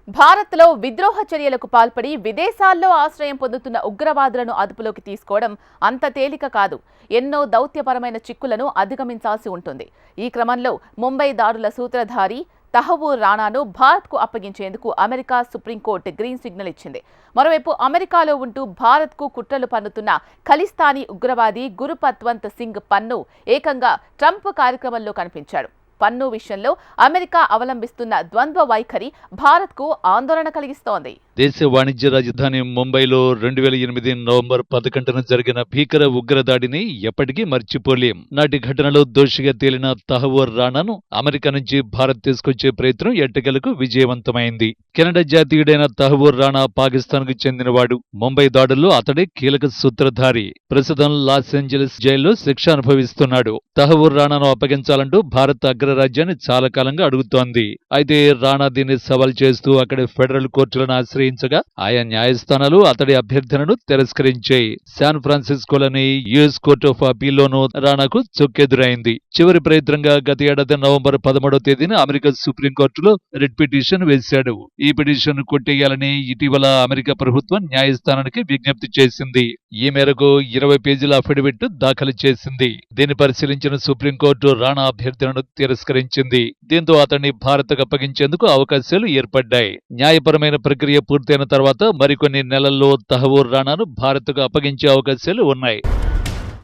భారత్లో విద్రోహ చర్యలకు పాల్పడి విదేశాల్లో ఆశ్రయం పొందుతున్న ఉగ్రవాదులను అదుపులోకి తీసుకోవడం అంత తేలిక కాదు. ఎన్నో దౌత్యపరమైన చిక్కులను అధిగమించాల్సి ఉంటుంది. ఈ క్రమంలో ముంబై దాడుల సూత్రధారి తహవూర్ రాణాను భారత్కు అప్పగించేందుకు అమెరికా సుప్రీంకోర్టు గ్రీన్ సిగ్నల్ ఇచ్చింది. మరోవైపు అమెరికాలో ఉంటూ భారత్కు కుట్రలు పన్నుతున్న ఖలిస్తానీ ఉగ్రవాది గురుపత్వంత్ సింగ్ పన్ను ఏకంగా ట్రంప్ కార్యక్రమంలో కనిపించాడు. పన్ను విషయంలో అమెరికా అవలంబిస్తున్న ద్వంద్వ వైఖరి భారత్కు ఆందోళన కలిగిస్తోంది. దేశ వాణిజ్య రాజధాని ముంబైలో 2008 నవంబర్ 11న జరిగిన భీకర ఉగ్రదాడిని ఎప్పటికీ మర్చిపోలేం. నాటి ఘటనలో దోషిగా తేలిన తహవూర్ రాణాను అమెరికా నుంచి భారత్ తీసుకొచ్చే ప్రయత్నం ఎట్టకేలకు విజయవంతమైంది. కెనడా జాతీయుడైన తహవూర్ రాణా పాకిస్తాన్కు చెందినవాడు. ముంబై దాడుల్లో అతడే కీలక సూత్రధారి. ప్రస్తుతం లాస్ ఏంజలస్ జైల్లో శిక్ష అనుభవిస్తున్నాడు. తహవూర్ రాణాను అప్పగించాలంటూ భారత్ అగ్రరాజ్యాన్ని చాలా కాలంగా అడుగుతోంది. అయితే రాణా దీన్ని సవాల్ చేస్తూ అక్కడి ఫెడరల్ కోర్టులను ఆశ్రయించగా ఆయా న్యాయస్థానాలు అతడి అభ్యర్థనను తిరస్కరించాయి. శాన్ ఫ్రాన్సిస్కోలోని యుఎస్ కోర్ట్ ఆఫ్ అపీల్లోనూ రాణాకు చొక్కెదురైంది. చివరి ప్రయత్నంగా గత ఏడాది నవంబర్ 13వ తేదీన అమెరికా సుప్రీంకోర్టులో రిట్ పిటిషన్ వేశాడు. ఈ పిటిషన్ కొట్టేయాలని ఇటీవల అమెరికా ప్రభుత్వం న్యాయస్థానానికి విజ్ఞప్తి చేసింది. ఈ మేరకు 20 పేజీల అఫిడవిట్ దాఖలు చేసింది. దీన్ని పరిశీలించిన సుప్రీంకోర్టు రాణా అభ్యర్థనను తిరస్కరించింది. దీంతో అతన్ని భారత్కు అప్పగించేందుకు అవకాశాలు ఏర్పడ్డాయి. న్యాయపరమైన ప్రక్రియ పూర్తయిన తర్వాత మరికొన్ని నెలల్లో తహవూర్ రాణాను భారత్కు అప్పగించే అవకాశాలు ఉన్నాయి.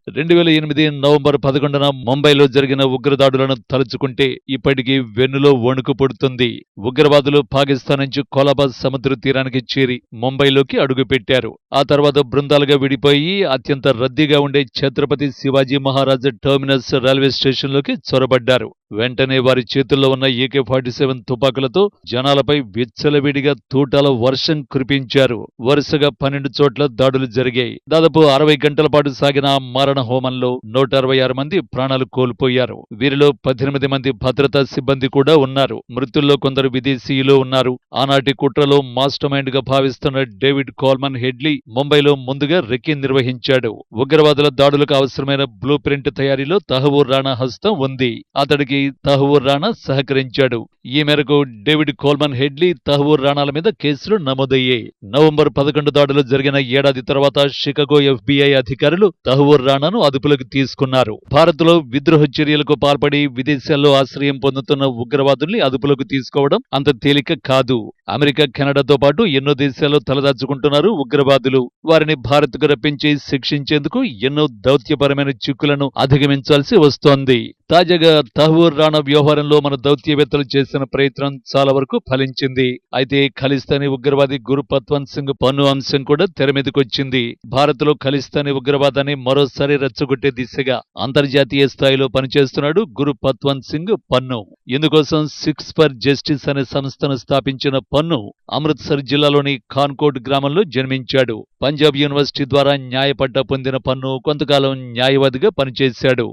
2008 నవంబర్ 11న ముంబైలో జరిగిన ఉగ్రదాడులను తలుచుకుంటే ఇప్పటికీ వెన్నులో వణుకు పుడుతుంది. ఉగ్రవాదులు పాకిస్తాన్ నుంచి కొలాబాద్ సముద్ర తీరానికి చేరి ముంబైలోకి అడుగుపెట్టారు. ఆ తర్వాత బృందాలుగా విడిపోయి అత్యంత రద్దీగా ఉండే ఛత్రపతి శివాజీ మహారాజ్ టెర్మినస్ రైల్వే స్టేషన్లోకి చొరబడ్డారు. వెంటనే వారి చేతుల్లో ఉన్న AK-47 తుపాకులతో జనాలపై విచ్చలవిడిగా తూటాల వర్షం కురిపించారు. వరుసగా 12 చోట్ల దాడులు జరిగాయి. దాదాపు 60 గంటల పాటు సాగిన మారణ హోమంలో 166 మంది ప్రాణాలు కోల్పోయారు. వీరిలో 18 మంది భద్రతా సిబ్బంది కూడా ఉన్నారు. మృతుల్లో కొందరు విదేశీయులు ఉన్నారు. ఆనాటి కుట్రలో మాస్టర్ మైండ్ గా భావిస్తున్న డేవిడ్ కోల్మన్ హెడ్లీ ముంబైలో ముందుగా రెక్కి నిర్వహించాడు. ఉగ్రవాదుల దాడులకు అవసరమైన బ్లూ ప్రింట్ తయారీలో తహవూర్ రాణా హస్తం ఉంది. అతడికి తహవూర్ రాణా సహకరించాడు. ఈ మేరకు డేవిడ్ కోల్మన్ హెడ్లీ తహవూర్ రాణాల మీద కేసులు నమోదయ్యాయి. నవంబర్ 11 దాడులు జరిగిన ఏడాది తర్వాత షికాగో FBI అధికారులు తహవూర్ రాణాను అదుపులోకి తీసుకున్నారు. భారత్లో విద్రోహ చర్యలకు పాల్పడి విదేశాల్లో ఆశ్రయం పొందుతున్న ఉగ్రవాదుల్ని అదుపులోకి తీసుకోవడం అంత తేలిక కాదు. అమెరికా, కెనడాతో పాటు ఎన్నో దేశాల్లో తలదాచుకుంటున్నారు ఉగ్రవాదులు. వారిని భారత్కు రప్పించి శిక్షించేందుకు ఎన్నో దౌత్యపరమైన చిక్కులను అధిగమించాల్సి వస్తోంది. తాజాగా తహవూర్ రాణా వ్యవహారంలో మన దౌత్యవేత్తలు చేసిన ప్రయత్నం చాలా వరకు ఫలించింది. అయితే ఖలిస్తానీ ఉగ్రవాది గురుపత్వంత్ సింగ్ పన్ను అంశం కూడా తెరమీదకొచ్చింది. భారత్లో ఖలిస్తానీ ఉగ్రవాదాన్ని మరోసారి రెచ్చగొట్టే దిశగా అంతర్జాతీయ స్థాయిలో పనిచేస్తున్నాడు గురుపత్వంత్ సింగ్ పన్ను. ఇందుకోసం సిక్స్ ఫర్ జస్టిస్ అనే సంస్థను స్థాపించిన పన్ను అమృత్సర్ జిల్లాలోని ఖాన్కోట్ గ్రామంలో జన్మించాడు. పంజాబ్ యూనివర్సిటీ ద్వారా న్యాయపట్టా పొందిన పన్ను కొంతకాలం న్యాయవాదిగా పనిచేశాడు.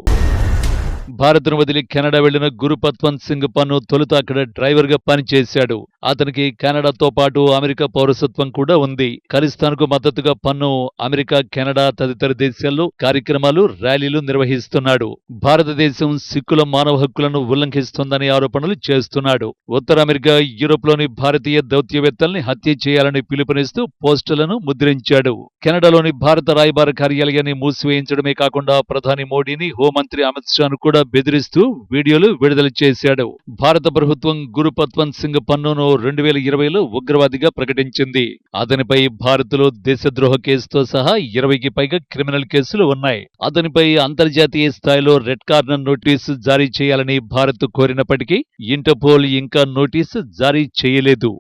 భారత్ను వదిలి కెనడా వెళ్లిన గురుపత్వంత్ సింగ్ పన్ను తొలుత అక్కడ డ్రైవర్ గా పనిచేశాడు. అతనికి కెనడాతో పాటు అమెరికా పౌరసత్వం కూడా ఉంది. ఖలిస్తాన్కు మద్దతుగా పన్ను అమెరికా, కెనడా తదితర దేశాల్లో కార్యక్రమాలు, ర్యాలీలు నిర్వహిస్తున్నాడు. భారతదేశం సిక్కుల మానవ హక్కులను ఉల్లంఘిస్తోందనే ఆరోపణలు చేస్తున్నాడు. ఉత్తర అమెరికా, యూరోప్లోని భారతీయ దౌత్యవేత్తల్ని హత్య చేయాలని పిలుపునిస్తూ పోస్టులను ముద్రించాడు. కెనడాలోని భారత రాయబార కార్యాలయాన్ని మూసివేయించడమే కాకుండా ప్రధాని మోడీని, హోంమంత్రి అమిత్ షాను కూడా బెదిరిస్తూ వీడియోలు విడుదల చేశాడు. భారత ప్రభుత్వం గురుపత్వంత్ సింగ్ పన్నును 2020లో ఉగ్రవాదిగా ప్రకటించింది. అతనిపై భారత్లో దేశద్రోహ కేసుతో సహా 20కి పైగా క్రిమినల్ కేసులు ఉన్నాయి. అతనిపై అంతర్జాతీయ స్థాయిలో రెడ్ కార్నర్ నోటీసు జారీ చేయాలని భారత్ కోరినప్పటికీ ఇంటర్పోల్ ఇంకా నోటీసు జారీ చేయలేదు.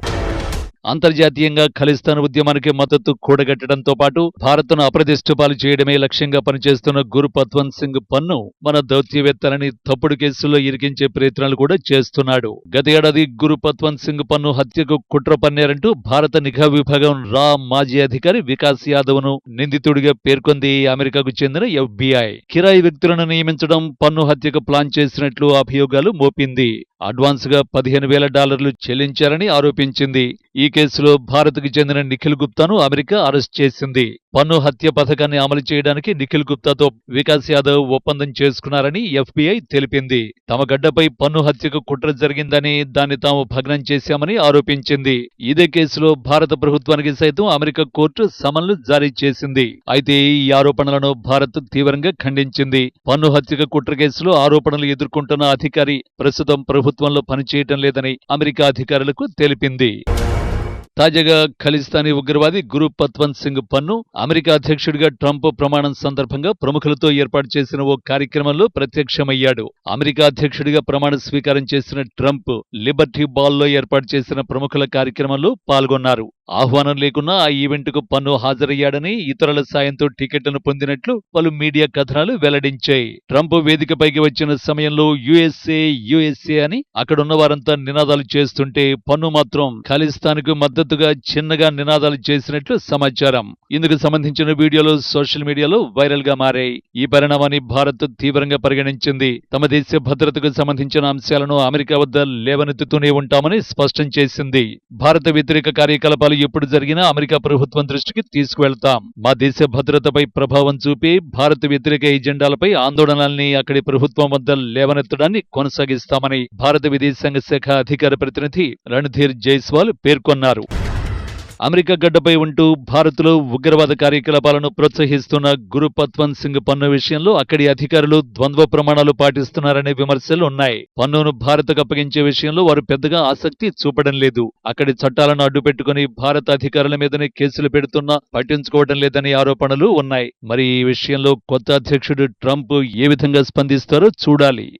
అంతర్జాతీయంగా ఖలిస్తాన్ ఉద్యమానికి మద్దతు కూడగట్టడంతో పాటు భారత్ను అప్రతిష్ఠపాలు చేయడమే లక్ష్యంగా పనిచేస్తున్న గురుపత్వంత్ సింగ్ పన్ను మన దౌత్యవేత్తలని తప్పుడు కేసుల్లో ఇరికించే ప్రయత్నాలు కూడా చేస్తున్నాడు. గత ఏడాది గురుపత్వంత్ సింగ్ పన్ను హత్యకు కుట్ర పన్నారంటూ భారత నిఘా విభాగం రా మాజీ అధికారి వికాస్ యాదవ్ ను నిందితుడిగా పేర్కొంది అమెరికాకు చెందిన FBI. కిరాయి వ్యక్తులను నియమించడం, పన్ను హత్యకు ప్లాన్ చేసినట్లు అభియోగాలు మోపింది. అడ్వాన్స్ గా $15,000 చెల్లించారని ఆరోపించింది. ఈ కేసులో భారత్కు చెందిన నిఖిల్ గుప్తాను అమెరికా అరెస్ట్ చేసింది. పన్ను హత్య పథకాన్ని అమలు చేయడానికి నిఖిల్ గుప్తాతో వికాస్ యాదవ్ ఒప్పందం చేసుకున్నారని FBI తెలిపింది. తమ గడ్డపై పన్ను హత్యకు కుట్ర జరిగిందని, దాన్ని తాము భగ్నం చేశామని ఆరోపించింది. ఇదే కేసులో భారత ప్రభుత్వానికి సైతం అమెరికా కోర్టు సమన్లు జారీ చేసింది. అయితే ఈ ఆరోపణలను భారత్ తీవ్రంగా ఖండించింది. పన్ను హత్యకు కుట్ర కేసులో ఆరోపణలు ఎదుర్కొంటున్న అధికారి ప్రస్తుతం ప్రభుత్వంలో పనిచేయటం లేదని అమెరికా అధికారులకు తెలిపింది. తాజాగా ఖలిస్తానీ ఉగ్రవాది గురు పత్వంత్ సింగ్ పన్ను అమెరికా అధ్యక్షుడిగా ట్రంప్ ప్రమాణం సందర్భంగా ప్రముఖులతో ఏర్పాటు చేసిన ఓ కార్యక్రమంలో ప్రత్యక్షమయ్యాడు. అమెరికా అధ్యక్షుడిగా ప్రమాణ స్వీకారం చేసిన ట్రంప్ లిబర్టీ బాల్లో ఏర్పాటు చేసిన ప్రముఖుల కార్యక్రమంలో పాల్గొన్నారు. ఆహ్వానం లేకున్నా ఆ ఈవెంట్కు పన్ను హాజరయ్యాడని, ఇతరుల సాయంతో టికెట్లను పొందినట్లు పలు మీడియా కథనాలు వెల్లడించాయి. ట్రంప్ వేదికపైకి వచ్చిన సమయంలో యుఎస్ఏ అని అక్కడున్న వారంతా నినాదాలు చేస్తుంటే పన్ను మాత్రం ఖలిస్తాన్కు మద్దతుగా చిన్నగా నినాదాలు చేసినట్లు సమాచారం. ఇందుకు సంబంధించిన వీడియోలు సోషల్ మీడియాలో వైరల్ గా మారాయి. ఈ పరిణామాన్ని భారత్ తీవ్రంగా పరిగణించింది. తమ దేశ భద్రతకు సంబంధించిన అంశాలను అమెరికా వద్ద లేవనెత్తుతూనే ఉంటామని స్పష్టం చేసింది. భారత వ్యతిరేక కార్యకలాపాలు ఎప్పుడు జరిగినా అమెరికా ప్రభుత్వం దృష్టికి తీసుకువెళ్తాం. మా దేశ భద్రతపై ప్రభావం చూపి భారత వ్యతిరేక ఎజెండాలపై ఆందోళనల్ని అక్కడి ప్రభుత్వం వద్ద లేవనెత్తడాన్ని కొనసాగిస్తామని భారత విదేశాంగ శాఖ అధికార ప్రతినిధి రణధీర్ జైస్వాల్ పేర్కొన్నారు. అమెరికా గడ్డపై ఉంటూ భారత్లో ఉగ్రవాద కార్యకలాపాలను ప్రోత్సహిస్తున్న గురు పత్వంత్ సింగ్ పన్ను విషయంలో అక్కడి అధికారులు ద్వంద్వ ప్రమాణాలు పాటిస్తున్నారనే విమర్శలు ఉన్నాయి. పన్నును భారత్కు అప్పగించే విషయంలో వారు పెద్దగా ఆసక్తి చూపడం లేదు. అక్కడి చట్టాలను అడ్డుపెట్టుకుని భారత అధికారుల మీదనే కేసులు పెడుతున్నా పట్టించుకోవడం లేదనే ఆరోపణలు ఉన్నాయి. మరి ఈ విషయంలో కొత్త అధ్యక్షుడు ట్రంప్ ఏ విధంగా స్పందిస్తారో చూడాలి.